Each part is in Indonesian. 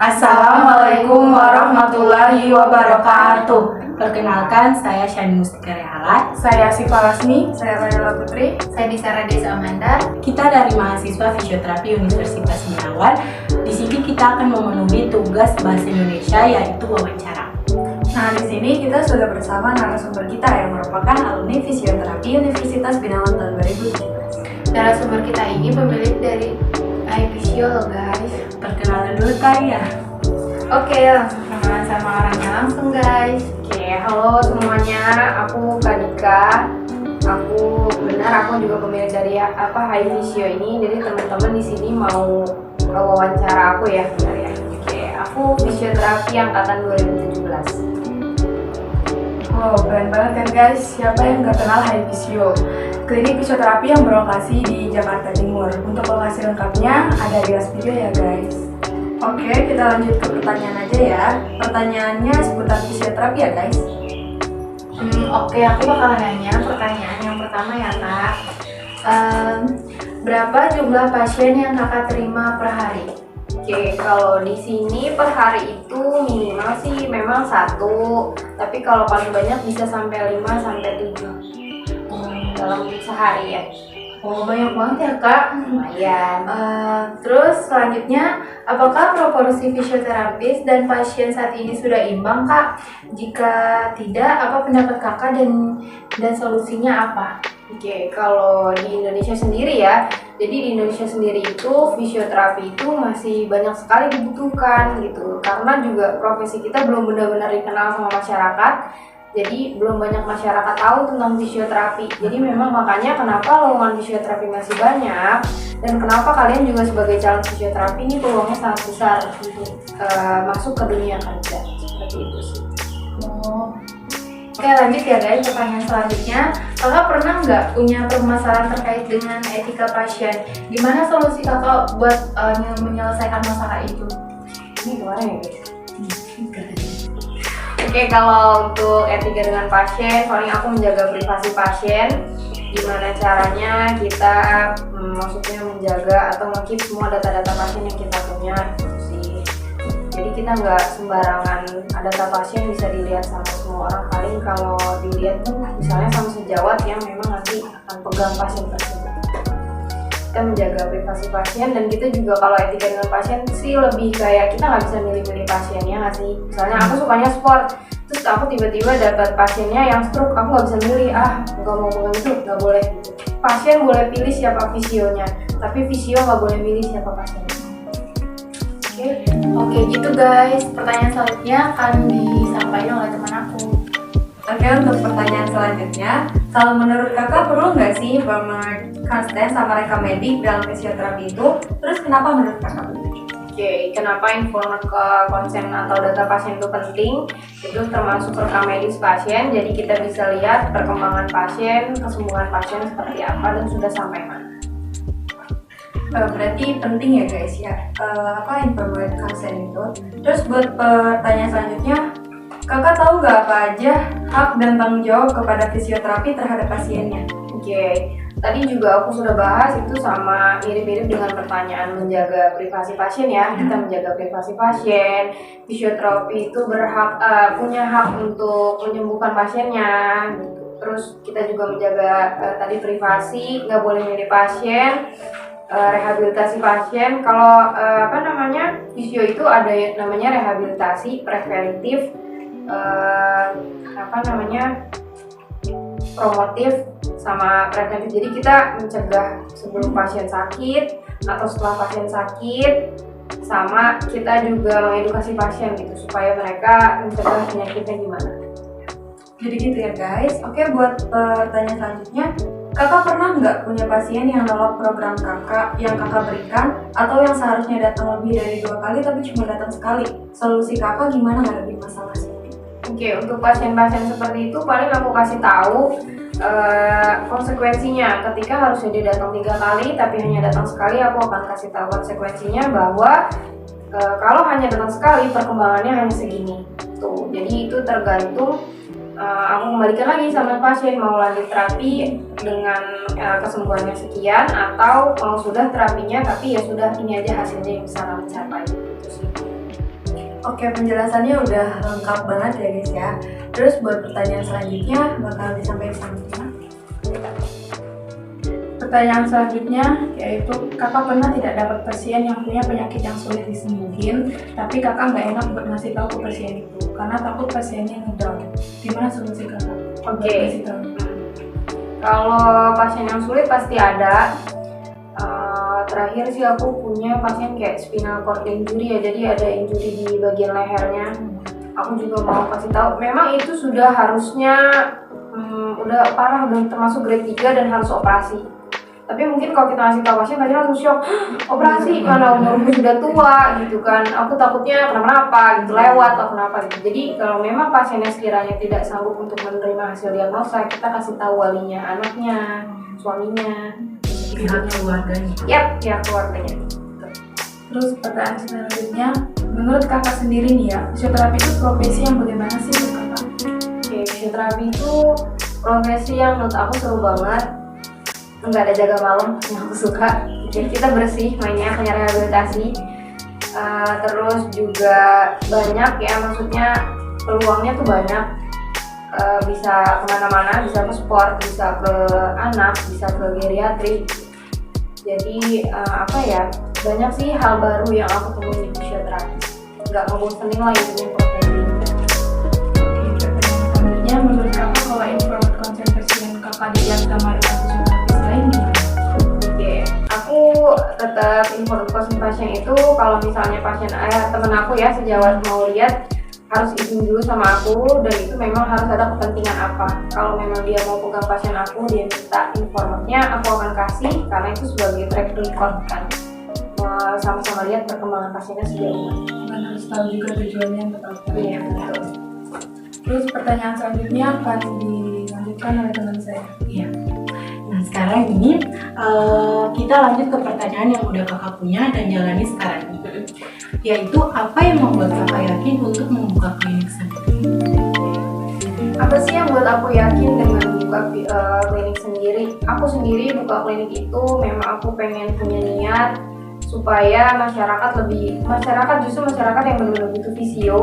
Assalamualaikum warahmatullahi wabarakatuh. Perkenalkan, saya Shani Mustika Rehalat. Saya Siva Lasmi, saya Rayala Putri. Saya Disara Desa Amanda. Kita dari mahasiswa fisioterapi Universitas Binawan. Di sini kita akan memenuhi tugas bahasa Indonesia, yaitu wawancara. Nah, di sini kita sudah bersama narasumber kita yang merupakan alumni fisioterapi Universitas Binawan tahun 2017. Narasumber kita ini pemilik dari iFisio loh guys. Perkenalan dulu ya. Oke, langsung kenalan sama orangnya langsung guys. Oke, halo semuanya, aku Kak Dika. Aku juga pemilik dari iFisio ini. Jadi teman-teman di sini mau wawancara aku ya, benar ya. Oke, aku fisioterapi angkatan 2017. Wow, keren banget kan guys. Siapa yang nggak kenal iFisio? Klinik fisioterapi yang berlokasi di Jakarta Timur. Untuk lokasi lengkapnya ada di last video ya guys. Oke, kita lanjut ke pertanyaan aja ya. Pertanyaannya seputar fisioterapi ya guys. Oke, aku bakalan nanya pertanyaan yang pertama ya Kak. Berapa jumlah pasien yang Kakak terima per hari? Oke, kalau di sini per hari itu minimal sih memang 1, tapi kalau paling banyak bisa sampai 5 sampai 7 dalam sehari ya. Oh, banyak banget ya Kak. Lumayan. Terus selanjutnya, apakah proporsi fisioterapis dan pasien saat ini sudah imbang Kak? Jika tidak, apa pendapat Kakak dan solusinya apa? Oke, kalau di Indonesia sendiri ya, jadi di Indonesia sendiri itu fisioterapi itu masih banyak sekali dibutuhkan gitu, karena juga profesi kita belum benar-benar dikenal sama masyarakat. Jadi belum banyak masyarakat tahu tentang fisioterapi. Jadi memang makanya kenapa lowongan fisioterapi masih banyak, dan kenapa kalian juga sebagai calon fisioterapi ini peluangnya sangat besar untuk masuk ke dunia kerja. Seperti itu sih. Oke, lanjut ya guys, pertanyaan selanjutnya. Kakak pernah nggak punya permasalahan terkait dengan etika pasien? Gimana solusi kakak buat menyelesaikan masalah itu? Ini gimana ya guys? Oke, kalau untuk etika dengan pasien, paling aku menjaga privasi pasien. Gimana caranya kita maksudnya menjaga atau nge-keep semua data-data pasien yang kita punya gitu sih. Jadi kita nggak sembarangan data pasien bisa dilihat sama semua orang. Paling kalau dilihat tuh misalnya sama sejawat yang memang nanti akan pegang pasien tersebut. Kita menjaga privasi pasien, dan kita juga kalau etika dengan pasien sih lebih kayak kita nggak bisa milih-milih pasiennya nggak sih. Misalnya aku sukanya sport, terus aku tiba-tiba dapat pasiennya yang stroke, aku nggak bisa milih, nggak mau pegang itu, nggak boleh gitu. Pasien boleh pilih siapa fisionya, tapi fisio nggak boleh milih siapa pasiennya. Oke gitu guys, pertanyaan selanjutnya akan disampaikan oleh teman aku. Oke, untuk pertanyaan selanjutnya, kalau menurut kakak perlu nggak sih former consent sama rekam medik dalam fisioterapi itu? Terus kenapa menurut kakak? Oke, kenapa informan ke konsen atau data pasien itu penting? Itu termasuk rekam medis pasien, jadi kita bisa lihat perkembangan pasien, kesembuhan pasien seperti apa dan sudah sampai mana. Berarti penting ya guys ya, informed consent itu. Terus buat pertanyaan selanjutnya, kakak tahu nggak apa aja hak dan tanggung jawab kepada fisioterapi terhadap pasiennya? Oke, tadi juga aku sudah bahas itu sama mirip-mirip dengan pertanyaan menjaga privasi pasien ya. Kita menjaga privasi pasien, fisioterapi itu punya hak untuk menyembuhkan pasiennya gitu. Terus kita juga menjaga tadi privasi, nggak boleh milih pasien, rehabilitasi pasien. Kalau fisio itu ada namanya rehabilitasi preventif, promotif sama preventif. Jadi kita mencegah sebelum pasien sakit atau setelah pasien sakit, Sama kita juga mengedukasi pasien gitu supaya mereka mencegah penyakitnya gimana. Jadi gitu ya guys. Oke, buat pertanyaan selanjutnya, kakak pernah nggak punya pasien yang nolak program kakak yang kakak berikan, atau yang seharusnya datang lebih dari 2 kali tapi cuma datang sekali? Solusi kakak gimana ngadepin masalah seperti itu? Oke, untuk pasien-pasien seperti itu paling aku kasih tahu konsekuensinya. Ketika harusnya dia datang 3 kali tapi hanya datang sekali, aku akan kasih tahu konsekuensinya bahwa kalau hanya datang sekali perkembangannya hanya segini. Tuh, jadi itu tergantung aku kembalikan lagi sama pasien mau lanjut terapi dengan kesembuhannya sekian atau mau sudah terapinya tapi ya sudah ini aja hasilnya yang bisa kami capai. Gitu sih. Oke, penjelasannya udah lengkap banget ya guys ya. Terus buat pertanyaan selanjutnya bakal disampaikan sama Tina. Pertanyaan selanjutnya yaitu, kakak pernah tidak dapat pasien yang punya penyakit yang sulit disembuhin, tapi kakak nggak enak buat ngasih tahu ke pasien itu karena takut pasiennya ngedown. Gimana solusi kakak? Oke. Kasih tahu. Kalau pasien yang sulit pasti ada. Terakhir sih aku punya pasien kayak spinal cord injury ya, jadi ada injury di bagian lehernya. Aku juga mau kasih tahu, memang itu sudah harusnya udah parah, udah termasuk grade 3 dan harus operasi. Tapi mungkin kalau kita ngasih tahu pasien, pasien langsung shock, operasi mana umurku sudah tua gitu kan. Aku takutnya kenapa-napa gitu, lewat atau kenapa gitu. Jadi kalau memang pasiennya sekiranya tidak sanggup untuk menerima hasil diagnosa, kita kasih tahu walinya, anaknya, suaminya, Pihak keluarganya. yap, pihak keluarganya. Terus pertanyaan selanjutnya, menurut kakak sendiri nih ya, fisioterapi itu profesi yang bagaimana sih menurut kakak? Oke, fisioterapi itu profesi yang menurut aku seru banget. Nggak ada jaga malam yang aku suka. Jadi kita bersih mainnya, hanya rehabilitasi. Terus juga banyak ya, maksudnya peluangnya tuh banyak. Bisa kemana-mana, bisa ke sport, bisa ke anak, bisa ke geriatri. Jadi apa ya, banyak sih hal baru yang aku temuin di fisioterapi. Nggak ngebosenin lah intinya profesi ini. Selanjutnya, menurut kakak kalau improvement konsentrasi yang kakak dilihat sama fisioterapis lain gimana? Oke, aku tetap informasi pasien itu kalau misalnya pasien temen aku ya sejawat mau lihat harus izin dulu sama aku, dan itu memang harus ada kepentingan apa. Kalau memang dia mau pegang pasien aku, dia minta informatnya, aku akan kasih karena itu sebagai track record kan. Sama-sama lihat perkembangan pasiennya sejauh mana. Dan harus tahu juga tujuannya yang betul. Iya, betul. Terus pertanyaan selanjutnya akan dilanjutkan oleh teman saya. Iya. Nah sekarang ini kita lanjut ke pertanyaan yang udah kakak punya dan jalani sekarang ini, yaitu apa yang membuat kakak yakin untuk membuka klinik sendiri? Apa sih yang buat aku yakin dengan membuka klinik sendiri? Aku sendiri buka klinik itu memang aku pengen punya niat supaya masyarakat yang benar-benar butuh fisio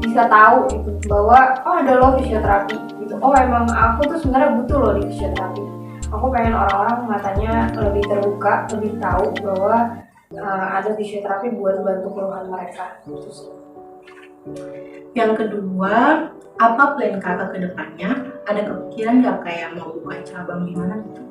bisa tahu gitu bahwa oh ada loh fisioterapi gitu. Oh emang aku tuh sebenarnya butuh loh di fisioterapi. Aku pengen orang-orang matanya lebih terbuka, lebih tahu bahwa ada fisioterapi buat bantu keluhan mereka. Gitu sih. Yang kedua, apa plan kakak ke depannya? Ada kepikiran nggak kayak mau buka cabang di mana gitu?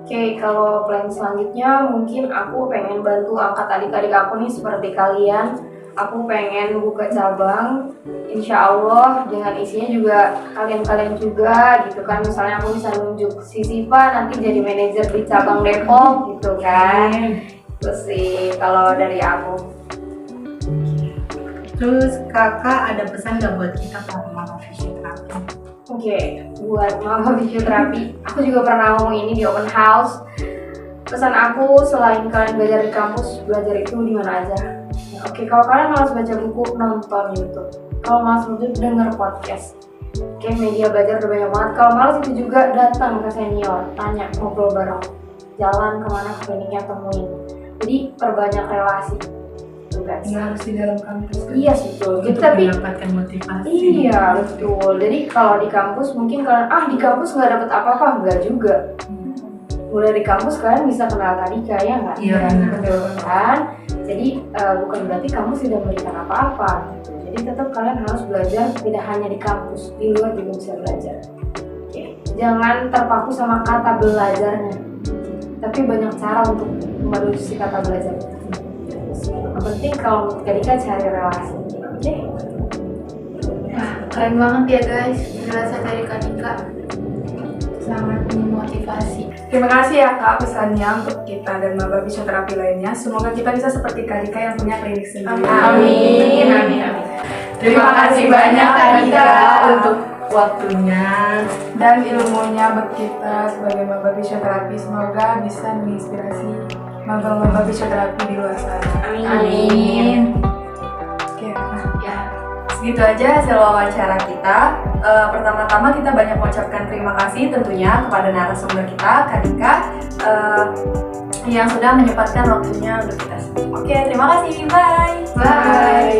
Oke, kalau plan selanjutnya mungkin aku pengen bantu angkat adik-adik aku nih seperti kalian. Aku pengen buka cabang, insya Allah dengan isinya juga kalian-kalian juga gitu kan. Misalnya aku bisa nunjuk si Siva nanti jadi manajer di cabang Depok gitu kan. Terus sih kalau dari aku. Terus kakak ada pesan nggak buat kita para mama fisioterapi? Oke, buat mama fisioterapi, aku juga pernah ngomong ini di open house. Pesan aku selain kalian belajar di kampus, belajar itu di mana aja. Oke, kalau kalian malas baca buku, nonton YouTube. Kalau malas nonton, denger podcast. Oke, media belajar udah banyak banget. Kalau malas itu juga datang ke senior, tanya, ngobrol bareng. Jalan kemana ke kliniknya, temuin. Jadi perbanyak relasi. Tuh guys. Nggak harus di dalam kampus kan? Iya sih betul. Gitu, Untuk tapi mendapatkan motivasi. iya betul. Jadi kalau di kampus mungkin kalian di kampus nggak dapet apa-apa, enggak juga. Mulai di kampus kalian bisa kenal Kadika ya nggak? Iya, benar. Betul kan? Jadi bukan berarti kampus tidak memberikan apa-apa. Gitu. Jadi tetap kalian harus belajar tidak hanya di kampus, di luar juga bisa belajar. Oke. Jangan terpaku sama kata belajarnya, tapi banyak cara untuk menuju si kata belajarnya. Yang penting penting kalau menurut Kak Dika cari relasi. Oke? Wah, keren banget ya guys penjelasan dari Kak Dika. Sangat memotivasi. Terima kasih ya Kak pesannya untuk kita dan maba fisioterapi lainnya. Semoga kita bisa seperti Kak Dika yang punya klinik sendiri. Amin. Amin. Terima kasih banyak Kak Dika untuk waktunya. dan ilmunya buat kita sebagai maba fisioterapi. Semoga bisa menginspirasi maba-maba fisioterapi di luar sana. Amin. Oke, nah, Ya, segitu aja hasil wawancara kita. Pertama-tama kita banyak mengucapkan terima kasih tentunya kepada narasumber kita, Kak Dika, yang sudah menyempatkan waktunya untuk kita. Oke, terima kasih. Bye. Bye.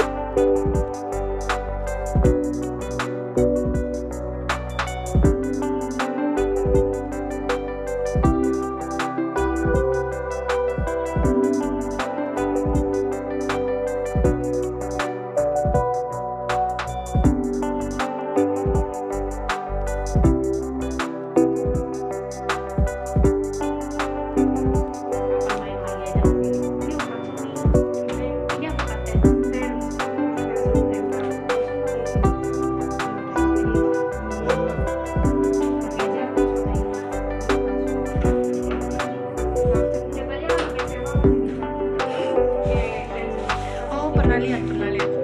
Oh, pernah lihat.